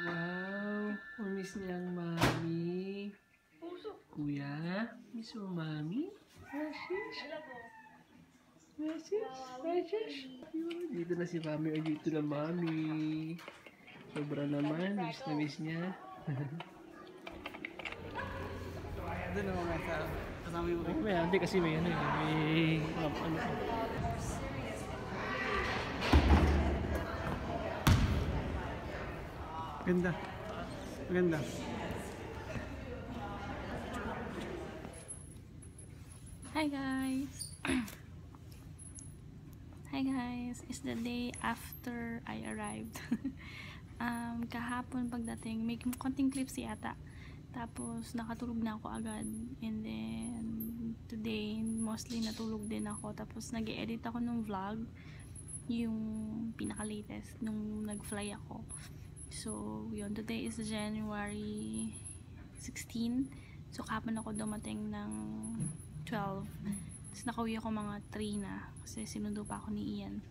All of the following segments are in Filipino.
Wow, miss niya ang mami. Kuya, miss mo mami? Precious? Precious? Precious? Dito na si mami o dito na mami. Sobra naman, miss na miss niya. Doon ako nga kasama yung Oh, may hindi kasi may ano eh. May ano pa. Ganda. Maganda. Hi guys! Hi guys! It's the day after I arrived. Kahapon pagdating, may konting clips yata. Tapos nakatulog na ako agad. And then today, mostly natulog din ako. Tapos nag-edit ako ng vlog. Yung pinaka-latest nung nag-fly ako. So, yun. Today is January 16. So, kahapon ako dumating ng 12. Tapos nakauwi ako mga 3 na. Kasi sinundo pa ako ni Ian.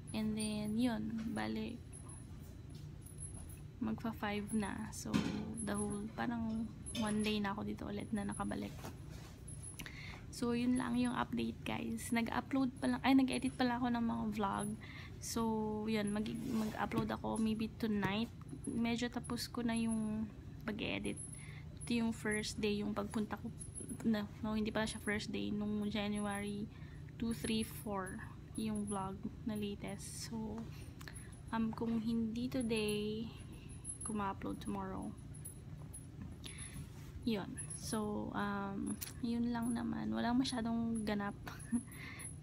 And then, yun. Balik. Magpa 5 na. So, the whole, parang 1 day na ako dito ulit na nakabalik. So, yun lang yung update guys. Nag-upload pa lang, nag-edit pala ako ng mga vlog. So, yun, mag-upload ako maybe tonight. Medyo tapos ko na yung pag-edit. Ito yung first day, yung pagpunta ko, no, hindi pala siya first day, nung January 2, 3, 4, yung vlog na latest. So, kung hindi today, kung ma-upload tomorrow. Yun. So, yun lang naman. Walang masyadong ganap.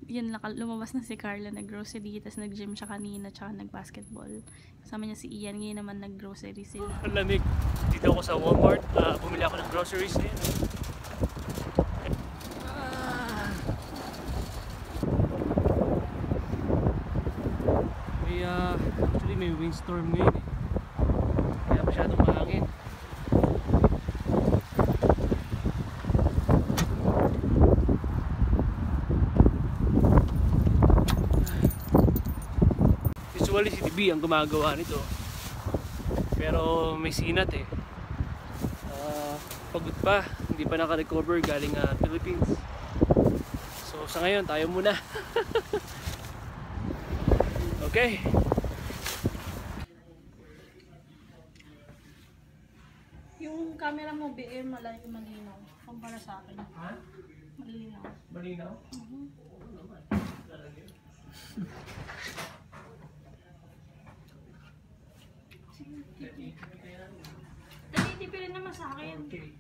Yun lang, lumabas na si Carla nag-grocery, tapos nag-gym siya kanina, tsaka nag-basketball. Kasama niya si Ian, ngayon naman nag-grocery sila. Ang lamig. Dito ako sa Walmart. Bumili ako ng groceries din. Actually may windstorm ngayon eh. Kaya masyadong mahangin. Usually si DB ang gumagawa nito. Pero may sinat eh. Pagod pa. Hindi pa naka-recover galing Philippines. So sa ngayon tayo muna. Okay. Yung camera mo, BM, malinaw. Kumpara sa akin. Ha? Malinaw. Malinaw? Nagtitipi rin naman sa akin. Okay.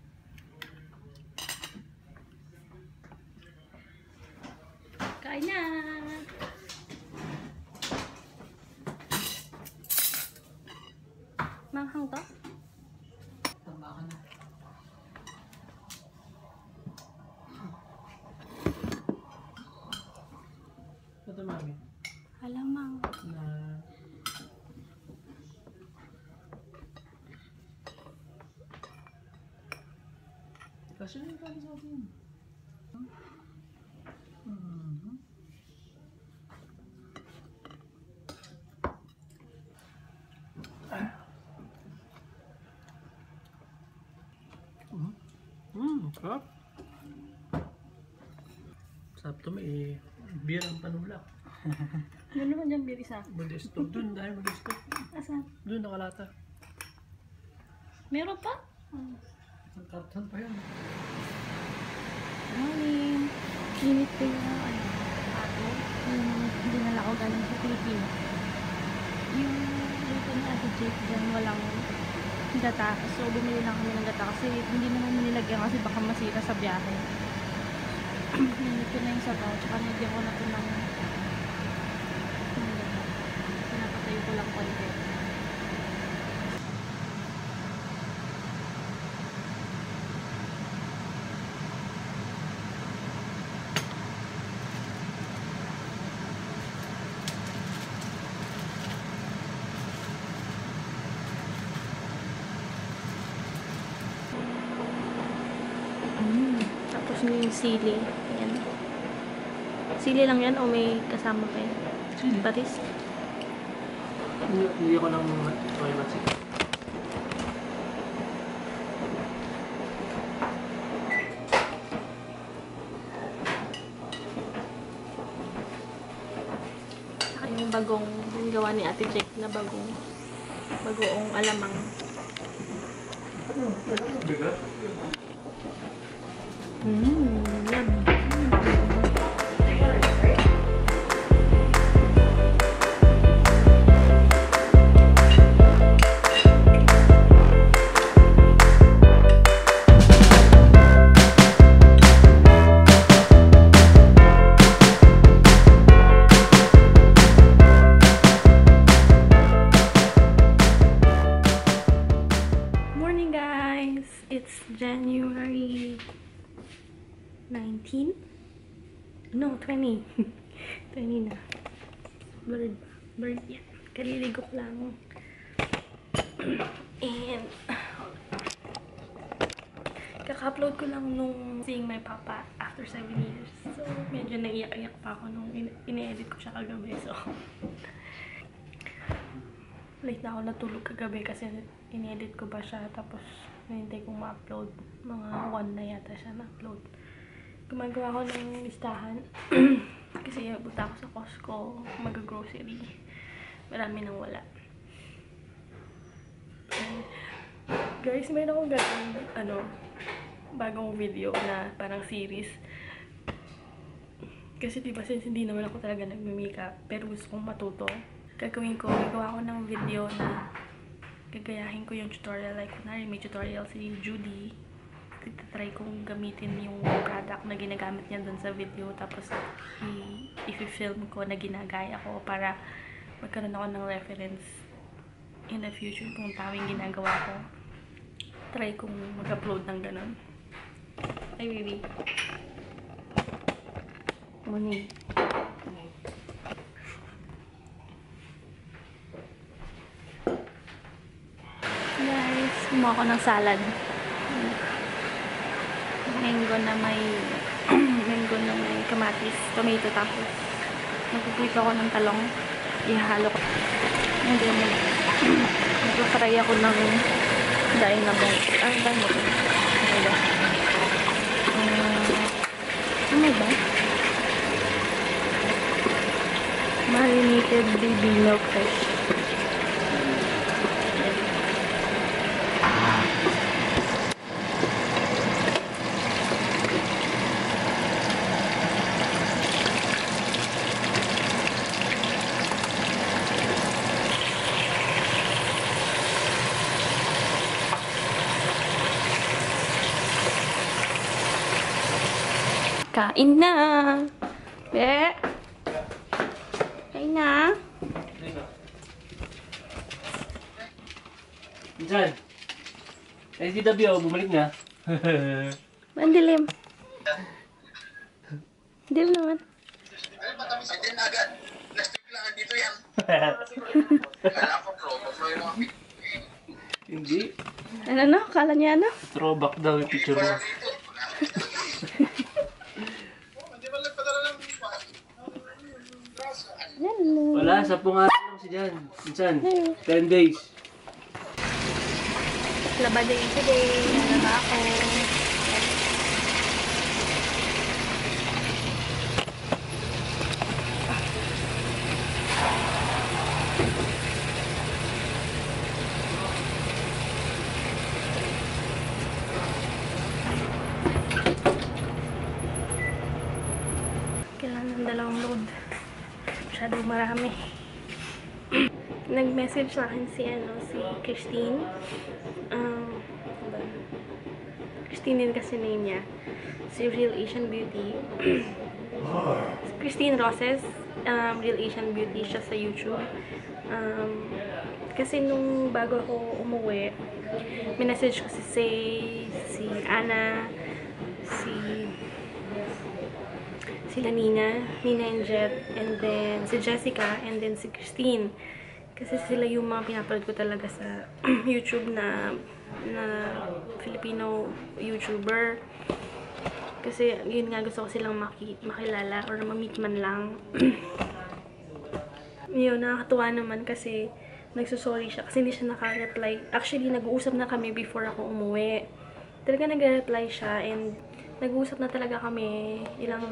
Kain na! Manghang to? Tambakan na. Ito mami. Alamang. Na kasi yung kami sa atin. Sarap. Sarap to, may beer ang panulak. Ano naman dyan, birisa? Modesto. Doon dahil modesto. Asan? Doon nakalata. Meron pa? Ang karton pa yan. Morning. Init ko yung ato. Yung dinala ko galing sa Pilipinas. Yung luto ni Ate Jake dyan, walang gata. So, bumili lang kami ng gata kasi hindi naman nilagyan kasi baka masira sa biyahe. Init ko na yung sabaw. Tsaka nagyan ko na ito ng gata. Pinapatayo ko lang konti. Tapos yung sili. Ayan. Sili lang yan o may kasama pa yan? Sili? Patis? Hindi ako ng soy matsi. bagong gawa ni Ate Jake na bagoong alamang. Yum. It's January 19? No, 20. 20 na. Bird yan. Kaliligo ko lang. And kaka-upload ko lang nung Seeing My Papa after 7 years. So, medyo naiyak-iyak pa ako nung ine-edit ko siya kagabi. So, late na ako natulog kagabi kasi in-edit ko pa siya. Tapos, nahintay kong ma-upload. Mga 1 na yata siya na-upload. Gumagawa ko ng listahan. Kasi punta ako sa Costco, mag-grocery. Marami nang wala. And, guys, mayroon akong gagawin, bagong video na parang series. Kasi diba, since hindi naman ako talaga nagme-makeup, pero gusto kong matuto. Gagawa ko ng video na gagayahin ko yung tutorial. Like, kunwari may tutorial si Judy. Try kong gamitin yung product na ginagamit niya dun sa video. Tapos, i-film ko na ginagaya ko para magkaroon ako ng reference in the future kung tawing ginagawa ko. Try kong mag-upload ng ganun. Ay, baby. Morning. Guys, gumawa ko ng salad. Mango na may kamatis, tomato, tapos magpupulit ako ng talong. Ihalo ko. And then, magpapray ako ng daing na bang. Daing mo ito. Ano ba? Marinated baby milk fish. Kain na! Be! Kain na! Diyan! SDW, bumalik na. Ang dilim. Dilim naman. Ay, matamis din agad. Plastic lang dito yan. Kala ko yung mga Hindi. Ano no? Kala niya ano? Throwback daw yung picture mo. Hindi ba nagpadala ng Hello. Wala, 10 araw lang si Jan. Minsan, 10 days. Laba day today. Laba ako. Kailangan ng dalawang load. Masyadong marami. Nag-message sa akin si Christine. Christine din kasi name niya. Si Real Asian Beauty. Christine Roses. Real Asian Beauty siya sa YouTube. Kasi nung bago ako umuwi, minessage ko si Ana, sila Nina and Jet, and then si Jessica, and then si Christine. Kasi sila yung mga pinapanood ko talaga sa YouTube na Filipino YouTuber. Kasi yun nga, gusto ko silang makilala or ma-meet man lang. Yun, nakakatuwa naman kasi nagsusorry siya kasi hindi siya naka-reply. Actually, nag-uusap na kami before ako umuwi. Talaga nag-reply siya and nag-uusap na talaga kami ilang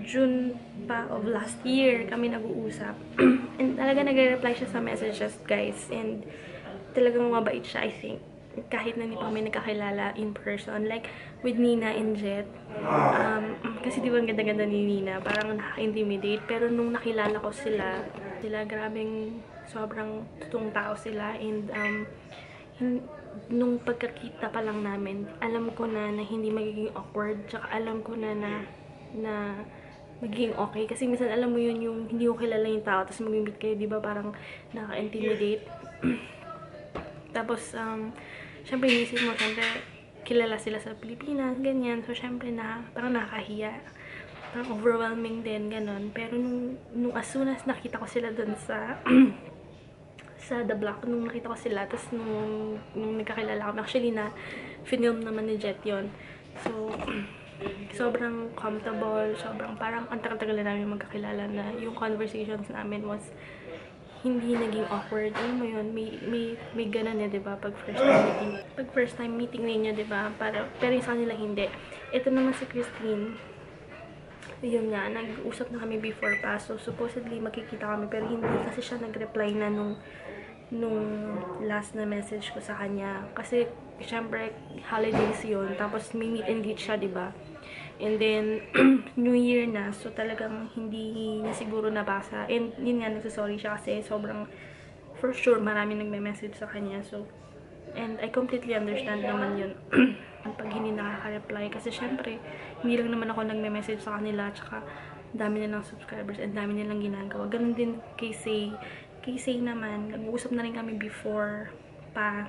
June pa of last year kami nag-uusap. And talaga nagre-reply siya sa messages, guys. And talagang mabait siya, I think. Kahit na hindi pa kami nagkakilala in person. Like, with Nina and Jet. Kasi di ba ang ganda-ganda ni Nina? Parang nakaka-intimidate. Pero nung nakilala ko sila grabeng sobrang totoong tao sila. And nung pagkakita pa lang namin, alam ko na hindi magiging awkward. Tsaka alam ko na magiging okay. Kasi minsan alam mo yun, yung hindi ko kilala yung tao, tapos mag-meet kayo, di ba parang nakaka-intimidate. Tapos, syempre, inisip mo, syempre, kilala sila sa Pilipinas, ganyan. So, syempre, parang nakakahiya. Parang overwhelming din, ganon. Pero, nung as soon as nakita ko sila dun sa The Block, nung nakita ko sila, tapos nung nagkakilala kami, actually, film naman ni Jet yun. So, sobrang comfortable, sobrang parang ang tagal-tagal na namin magkakilala na yung conversations namin was hindi naging awkward. Alam mo yun, may ganun eh, diba? Pag first time meeting ninyo, diba? Pero yung sa kanila hindi. Ito naman si Christine, yun nga, nag-usap na kami before pa. So, supposedly, makikita kami. Pero hindi kasi siya nag-reply na nung last na message ko sa kanya. Kasi, syempre, holidays yun. Tapos, may meet and greet siya, diba? And then, New Year na. So, talagang hindi niya siguro nabasa. And, yun nga, nagsasorry siya kasi sobrang, for sure, marami nagme-message sa kanya. So, and I completely understand naman yun. Pag hindi nakaka-reply. Kasi, syempre, hindi lang naman ako nagme-message sa kanila. Tsaka, dami nilang subscribers and dami nilang ginagawa. Ganun din kay Say. Kay Say naman, nag-uusap na rin kami before pa.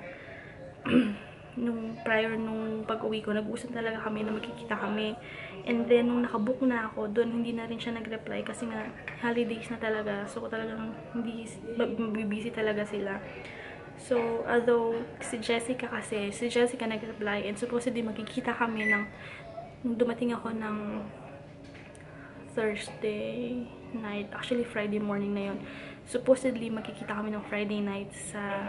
Prior nung pag-uwi ko, nag-usap talaga kami na magkikita kami. And then, nung nakabook na ako, doon hindi na rin siya nag-reply kasi nga, holidays na talaga. So, talagang hindi, busy talaga sila. So, although, si Jessica nag-reply and supposedly magkikita kami nung dumating ako ng Thursday night. Actually, Friday morning na yun. Supposedly, magkikita kami ng Friday night sa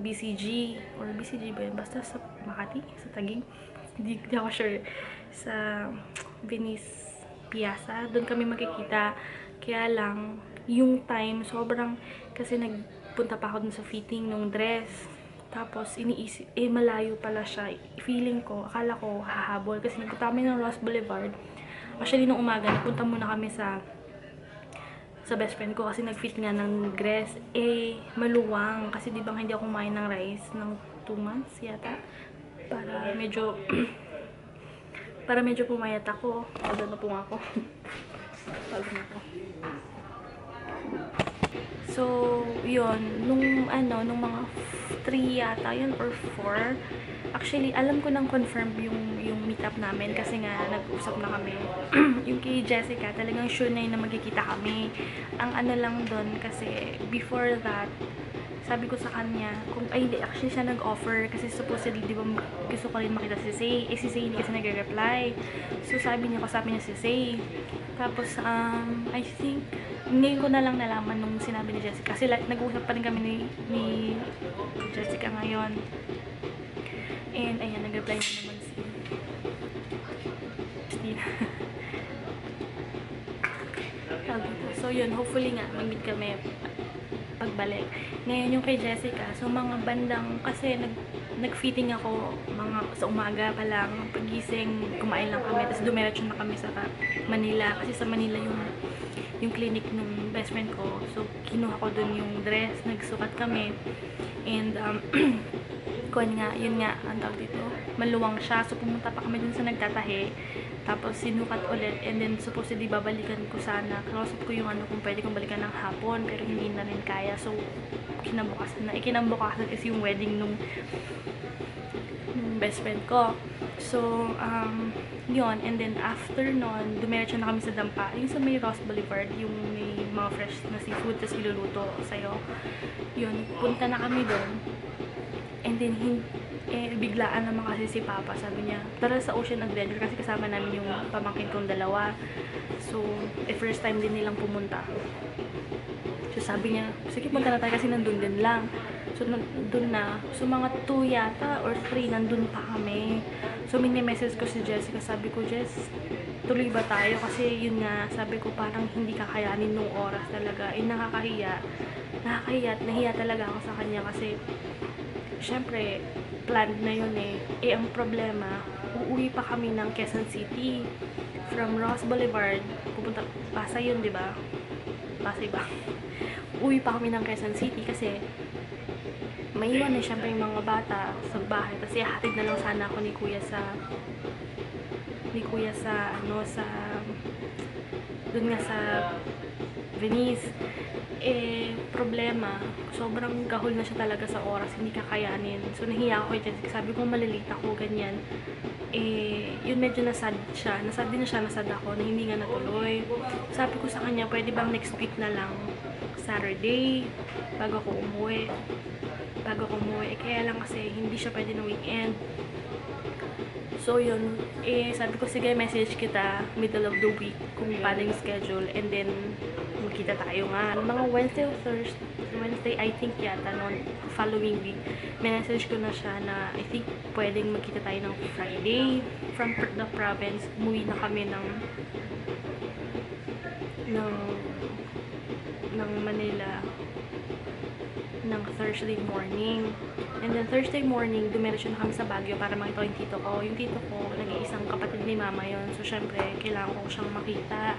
BCG or BCG ba yun? Basta sa Makati, sa Taguig, hindi ako sure, sa Venice Piazza, doon kami makikita. Kaya lang yung time sobrang, kasi nagpunta pa ako dun sa fitting ng dress, tapos iniisip, malayo pala siya, feeling ko, akala ko hahabol kasi nagpunta kami ng Ross Boulevard. Actually nung umaga nagpunta muna kami sa best friend ko kasi nag-fit nga ng dress. Maluwang. Kasi di ba hindi ako kumain ng rice ng 2 months yata. Para medyo pumayat ako. Pagod na po nga ako. Pagod na ako. So, yun. Nung mga 3 yata yun or 4. Actually, alam ko nang confirm yung meetup namin kasi nga nag-usap na kami. Yung kay Jessica, talagang sure na yun na magkikita kami. Ang lang doon kasi before that, sabi ko sa kanya, hindi, actually siya nag-offer kasi supposedly, di ba, gusto ko rin makita si Say. Si Say hindi kasi nag-reply. So, sabi niya si Say. Tapos, I think, ngayon ko na lang nalaman nung sinabi ni Jessica. Kasi nag-uusap pa rin kami ni Jessica ngayon. And, ayan, nag-reply na naman si Christina. So, yun, hopefully nga, mag-meet kami pagbalik. Ngayon, yung kay Jessica, so, mga bandang, kasi nag-fitting ako, sa umaga pa lang, pagising, kumain lang kami, tapos dumiretso na kami sa Manila, kasi sa Manila yung clinic ng best friend ko. So, kinuha ko dun yung dress, nagsukat kami, and, yun nga, ang tawag dito, maluwang siya. So, pumunta pa kami dun sa nagtatahi. Tapos, sinukat ulit. And then, supposedly, babalikan ko sana. Kausap ko yung kung pwede kong balikan ng hapon. Pero, hindi na rin kaya. So, kinabukasan is yung wedding nung best friend ko. So, yun. And then, after nun, dumiretso na kami sa Dampa. Yung sa may Ross Boulevard, yung may mga fresh na seafood, tapos iluluto sa'yo. Yun, punta na kami dun. And then, biglaan naman kasi si Papa. Sabi niya, tara sa Ocean Adventure kasi kasama namin yung pamangkin kong dalawa. So, first time din nilang pumunta. So, sabi niya, sige, punta na tayo kasi nandun din lang. So, nandun na. So, mga 2 yata or 3, nandun pa kami. So, mini-message ko si Jessica. Sabi ko, Jess, tuloy ba tayo? Kasi yun nga, sabi ko parang hindi kakayanin nung oras talaga. Nakakahiya. Nakakahiya at nahiya talaga ako sa kanya kasi syempre, planned na yun eh. Ang problema, uuwi pa kami ng Quezon City. From Ross Boulevard, pupunta, Pasay yun, di ba? Pasay ba? Uwi pa kami ng Quezon City kasi maiwan na syempre yung mga bata sa bahay. Kasi hatid na lang sana ako ni Kuya sa dun nga sa Venice. Problema, sobrang gahol na siya talaga sa oras, hindi kakayanin. So, nahiya ako kay Jessica. Sabi ko, malilate ako, ganyan. Yun medyo nasad siya. Nasad din siya, nasad ako, na hindi nga natuloy. Sabi ko sa kanya, pwede bang next week na lang, Saturday, bago ako umuwi. Kaya lang kasi, hindi siya pwede na weekend. So, yun. Sabi ko, sige, message kita middle of the week kung paano yung schedule. And then, magkita tayo nga. Mga Wednesday or Wednesday, I think yata, noon, following week, message ko na siya na I think pwedeng magkita tayo ng Friday. From the province, umuwi na kami ng Manila ng Thursday morning. And then Thursday morning, dumiretso na kami sa Baguio para makita yung tito ko. Yung tito ko, nag-iisang kapatid ni mama yon. So, syempre, kailangan ko siyang makita.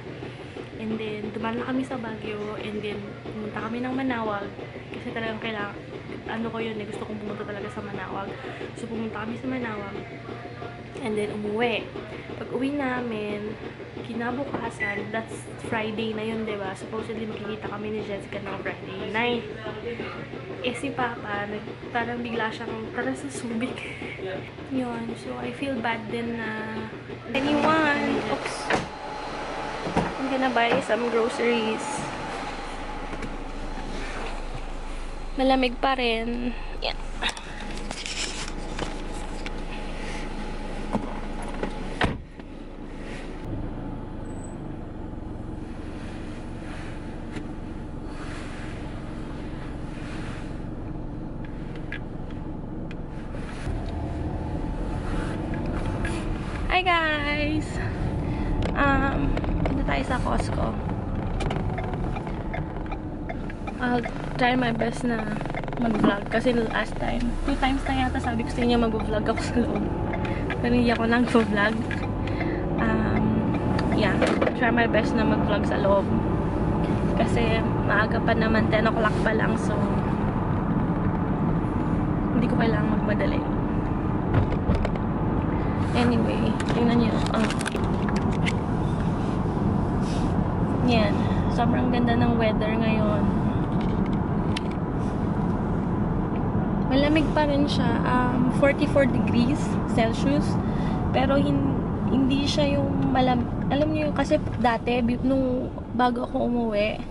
And then, dumaan na kami sa Baguio. And then, pumunta kami ng Manawag. Kasi talagang kailangan, gusto kong pumunta talaga sa Manawag. So, pumunta kami sa Manawag. And then, umuwi. Pag uwi namin, kinabukasan, that's Friday na yun, diba? Supposedly, makikita kami ni Jessica ng Friday night. Si Papa, parang bigla siyang tara sa Subic. Yun. So, I feel bad din na oops. I'm gonna buy some groceries. Malamig pa rin. Yan. Hi guys! Punta tayo sa Costco. I'll try my best na mag-vlog kasi last time, 2 times na yata sabi ko sa inyo mag-vlog ako sa loob. Pero hindi ako nag-vlog. Yeah, try my best na mag-vlog sa loob. Kasi maaga pa naman, 10 o'clock pa lang, so hindi ko kailangan magmadali. Anyway, tingnan nyo. Yan. Sobrang ganda ng weather ngayon. Malamig pa rin siya. 44 degrees Celsius. Pero hindi siya yung malamig. Alam niyo kasi dati, nung bago ako umuwi,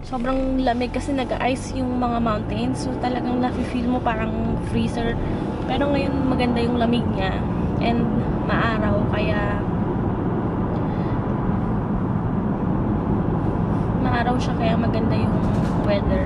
sobrang lamig kasi nag-ice yung mga mountains. So talagang nafe-feel mo parang freezer. Pero ngayon maganda yung lamig niya. And maaraw, kaya maaraw siya, kaya maganda yung weather.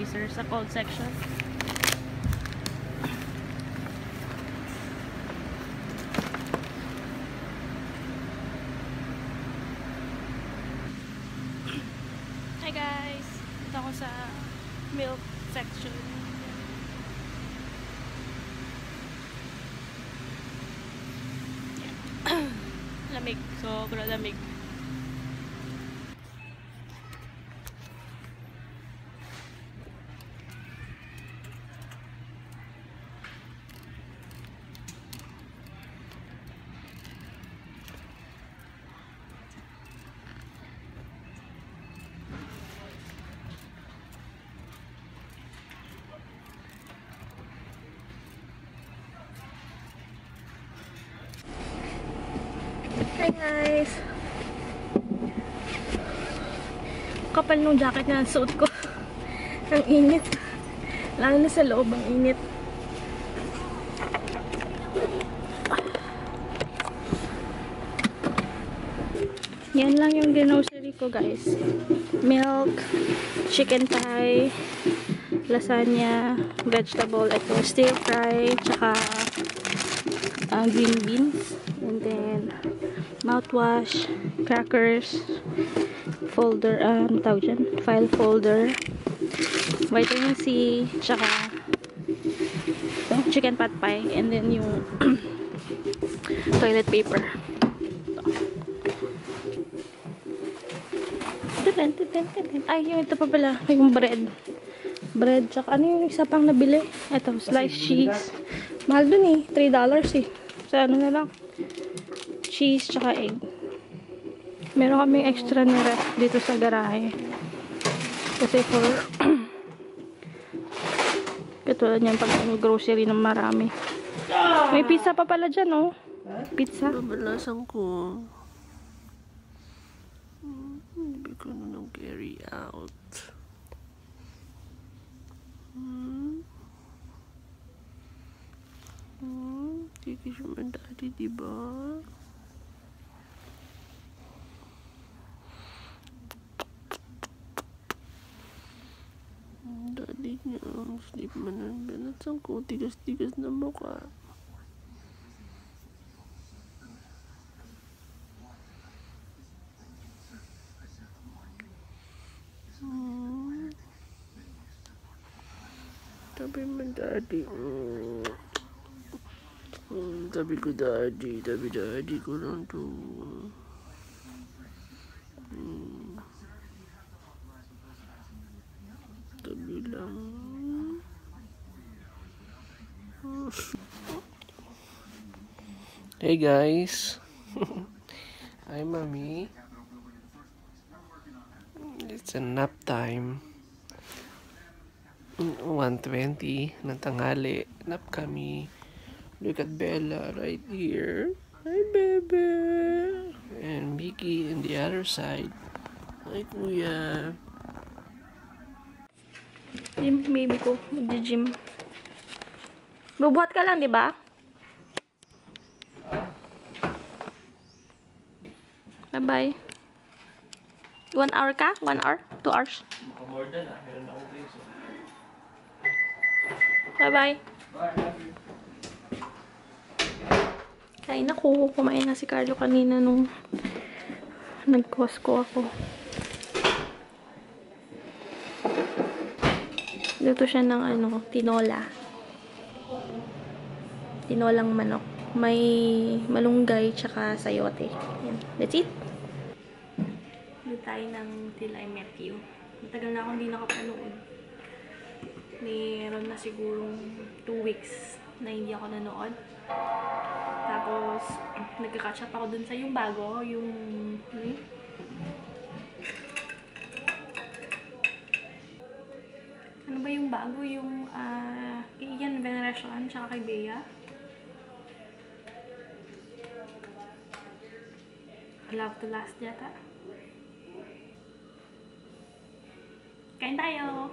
freezer sa cold section. Hi guys! Dito ako sa milk section. Lamig. Sobrang lamig. Hi guys! Kapal nung jacket na suot ko. Ang init. Lalo na sa loob ang init. Yan lang yung grocery ko guys. Milk, chicken thigh, lasagna, vegetable, ito, stir fry, tsaka green beans, and then mouthwash, crackers, folder, tawag dyan, file folder, vitamin C, tsaka chicken pot pie, and then yung toilet paper. Ay, yung ito pa pala, yung bread, tsaka ano yung isa pang nabili, ito, sliced cheese, mahal dun eh, $3 eh, sa ano na lang, cheese tsaka egg. Meron kaming extra na ref dito sa garahe. Kasi for katulad niyan pag grocery ng marami. May pizza pa pala dyan, oh. Pizza. Babalasan ko. Hindi ko na nang carry out. Kikis naman dati, diba? Dati niya ang sleep man. Balasan ko, tigas-tigas na mukha. Sabi mo daddy. Sabi ko daddy. Sabi daddy ko lang to. Sabi lang. Hey guys. Hi mommy. It's a nap time. 1:20 ng tanghali. Nap kami. Look at Bella right here. Hi, baby. And Mickey on the other side. Hi, kuya. Yung baby ko, mag-gym. Bubuhat ka lang, di ba? Bye-bye. 1 hour ka? 1 hour? 2 hours? More than that. Meron akong place. Bye-bye. Kain ako. Kumain na si Carlo kanina nung nag-Costco ako. Luto siya ng ano, tinola. Tinolang manok. May malunggay tsaka sayote. Yan. That's it. Luto tayo ng Till I Met You. Matagal na akong hindi nakapanood. Meron na sigurong 2 weeks na hindi ako nanood. Tapos, nagka-catch up ako dun sa yung bago, yung ano ba yung bago? Yung Ian Veneracion, tsaka kay Bea. Love to Last yata. Kain tayo!